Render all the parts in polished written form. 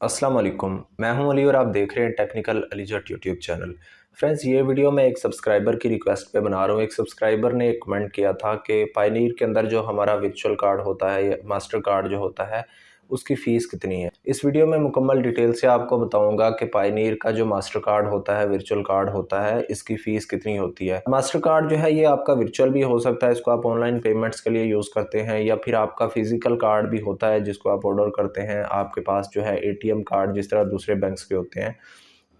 अस्सलाम वालेकुम, मैं हूं अली और आप देख रहे हैं टेक्निकल अली जट यूट्यूब चैनल। फ्रेंड्स, ये वीडियो मैं एक सब्सक्राइबर की रिक्वेस्ट पे बना रहा हूँ। एक सब्सक्राइबर ने कमेंट किया था कि पायनीर के अंदर जो हमारा वर्चुअल कार्ड होता है या मास्टर कार्ड जो होता है उसकी फ़ीस कितनी है। इस वीडियो में मुकम्मल डिटेल से आपको बताऊंगा कि पायनीर का जो मास्टर कार्ड होता है, वर्चुअल कार्ड होता है, इसकी फ़ीस कितनी होती है। मास्टर कार्ड जो है ये आपका वर्चुअल भी हो सकता है, इसको आप ऑनलाइन पेमेंट्स के लिए यूज़ करते हैं, या फिर आपका फ़िज़िकल कार्ड भी होता है जिसको आप ऑर्डर करते हैं। आपके पास जो है एटीएम कार्ड जिस तरह दूसरे बैंक्स के होते हैं,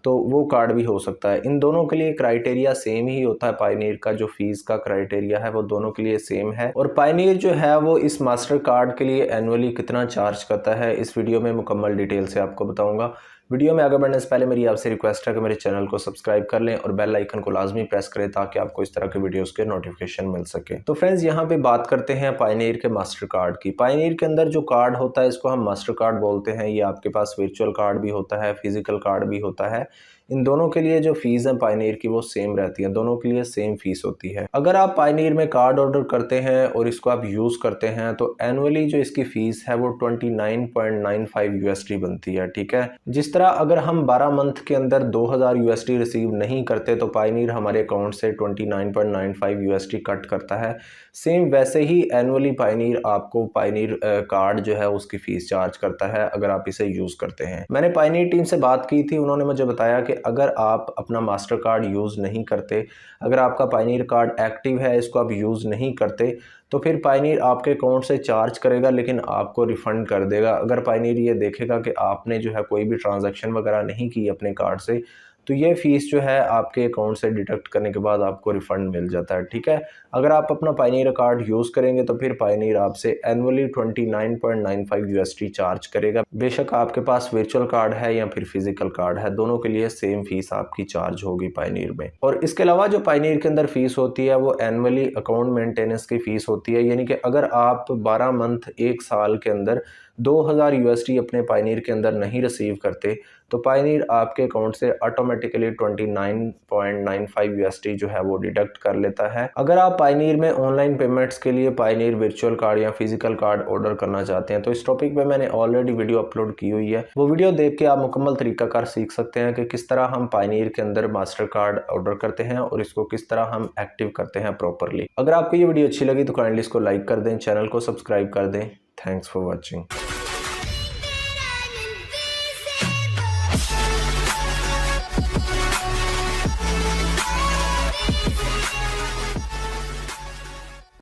तो वो कार्ड भी हो सकता है। इन दोनों के लिए क्राइटेरिया सेम ही होता है। पायनीर का जो फीस का क्राइटेरिया है वो दोनों के लिए सेम है। और पायनीर जो है वो इस मास्टर कार्ड के लिए एनुअली कितना चार्ज करता है, इस वीडियो में मुकम्मल डिटेल से आपको बताऊंगा। वीडियो में आगे बढ़ने से पहले मेरी आपसे रिक्वेस्ट है कि मेरे चैनल को सब्सक्राइब कर लें और बेल आइकन को लाजमी प्रेस करें ताकि आपको इस तरह के वीडियोस के नोटिफिकेशन मिल सके। तो फ्रेंड्स, यहाँ पे बात करते हैं पायनीर के मास्टर कार्ड की। पायनीर के अंदर जो कार्ड होता है इसको हम मास्टर कार्ड बोलते हैं। ये आपके पास वर्चुअल कार्ड भी होता है, फिजिकल कार्ड भी होता है। इन दोनों के लिए जो फीस है पायनीर की वो सेम रहती है, दोनों के लिए सेम फीस होती है। अगर आप पायनीर में कार्ड ऑर्डर करते हैं और इसको आप यूज़ करते हैं तो एनुअली जो इसकी फीस है वो 29.95 यूएसडी बनती है। ठीक है, जिस तरह अगर हम 12 मंथ के अंदर 2000 यूएसडी रिसीव नहीं करते तो पायनीर हमारे अकाउंट से 29.95 यूएसडी कट करता है। सेम वैसे ही एनुअली पायनीर आपको पायनीर कार्ड जो है उसकी फीस चार्ज करता है अगर आप इसे यूज़ करते हैं। मैंने पायनीर टीम से बात की थी, उन्होंने मुझे बताया कि अगर आप अपना मास्टर कार्ड यूज़ नहीं करते, अगर आपका पायनीर कार्ड एक्टिव है, इसको आप यूज़ नहीं करते, तो फिर पायनीर आपके अकाउंट से चार्ज करेगा लेकिन आपको रिफ़ंड कर देगा। अगर पायनीर ये देखेगा कि आपने जो है कोई भी ट्रांजैक्शन वगैरह नहीं की अपने कार्ड से, तो ये फ़ीस जो है आपके अकाउंट से डिडक्ट करने के बाद आपको रिफ़ंड मिल जाता है। ठीक है, अगर आप अपना पायनीर कार्ड यूज़ करेंगे तो फिर पायनीर आपसे एनुअली 29.95 यूएसडी चार्ज करेगा। बेशक आपके पास वर्चुअल कार्ड है या फिर फिजिकल कार्ड है, दोनों के लिए सेम फीस आपकी चार्ज होगी पायनीर में। और इसके अलावा जो पायनीर के अंदर फीस होती है वो एनुअली अकाउंट मेंटेनेंस की फीस होती है। यानी कि अगर आप 12 मंथ एक साल के अंदर 2000 यूएसडी अपने पायनीर के अंदर नहीं रिसीव करते तो पायनीर आपके अकाउंट से ऑटोमेटिकली 29.95 यूएसडी जो है वो डिडक्ट कर लेता है। अगर आप पायनीर में ऑनलाइन पेमेंट्स के लिए पायनीर वर्चुअल कार्ड या फिजिकल कार्ड ऑर्डर करना चाहते हैं तो इस टॉपिक पे मैंने ऑलरेडी वीडियो अपलोड की हुई है। वो वीडियो देख के आप मुकम्मल तरीकाकार सीख सकते हैं कि किस तरह हम पायनीर के अंदर मास्टर कार्ड ऑर्डर करते हैं और इसको किस तरह हम एक्टिव करते हैं प्रॉपरली। अगर आपको ये वीडियो अच्छी लगी तो काइंडली इसको लाइक कर दें, चैनल को सब्सक्राइब कर दें। Thanks for watching.